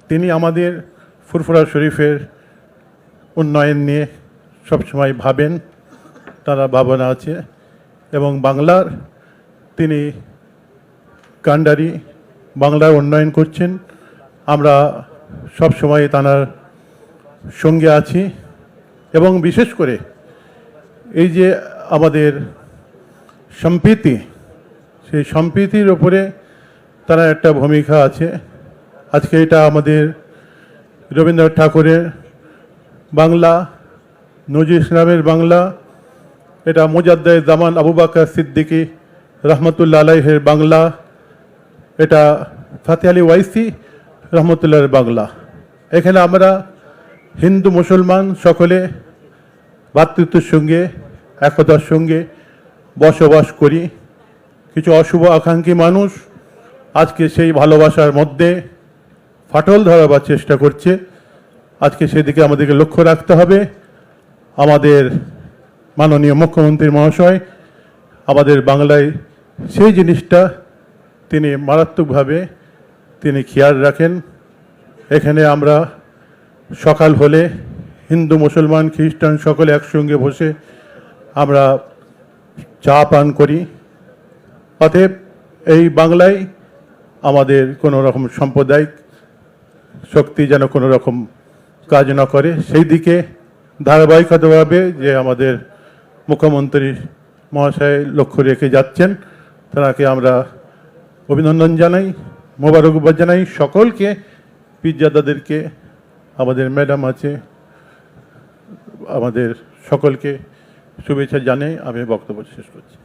তিনি আমাদের ফুরফুরা শরীফের উন্নয়ন নিয়ে সবসময় ভাবেন, তারা ভাবনা আছে। এবং বাংলার তিনি কান্ডারি, বাংলার উন্নয়ন করছেন। আমরা সবসময় তাঁর সঙ্গে আছি। এবং বিশেষ করে এই যে আমাদের সম্প্রীতি, সেই সম্প্রীতির ওপরে তারা একটা ভূমিকা আছে। আজকে এটা আমাদের রবীন্দ্রনাথ ঠাকুরের বাংলা, নজরুল ইসলামের বাংলা, এটা মুজাদ্দেদ জামান আবু বকর সিদ্দিকী রহমতুল্লাহ আলাইহের বাংলা, এটা ফাতে আলী ওয়াইসি রহমতুল্লাহের বাংলা। এখানে আমরা হিন্দু মুসলমান সকলে ভ্রাতৃত্বের সঙ্গে, একতার সঙ্গে বসবাস করি। কিছু অশুভ আকাঙ্ক্ষী মানুষ আজকে সেই ভালোবাসার মধ্যে ফাটল ধরাবার চেষ্টা করছে। আজকে সেদিকে আমাদেরকে লক্ষ্য রাখতে হবে। আমাদের মাননীয় মুখ্যমন্ত্রী মহাশয় আমাদের বাংলায় সেই জিনিসটা তিনি মারাত্মকভাবে তিনি খেয়াল রাখেন। এখানে আমরা সকাল হলে হিন্দু মুসলমান খ্রিস্টান সকলে একসঙ্গে বসে আমরা চা পান করি। অতএব এই বাংলায় আমাদের কোনো রকম সাম্প্রদায়িক শক্তি যেন কোনো রকম কাজ না করে, সেই দিকে ধারাবাহিকতাভাবে যে আমাদের মুখ্যমন্ত্রী মহাশয় লক্ষ্য রেখে যাচ্ছেন, তাকে আমরা অভিনন্দন জানাই, মোবারকবাদ জানাই। সকলকে, পীরজাদাদেরকে, আমাদের ম্যাডাম আছে, আমাদের সকলকে শুভেচ্ছা জানাই। আমি বক্তব্য শেষ করছি।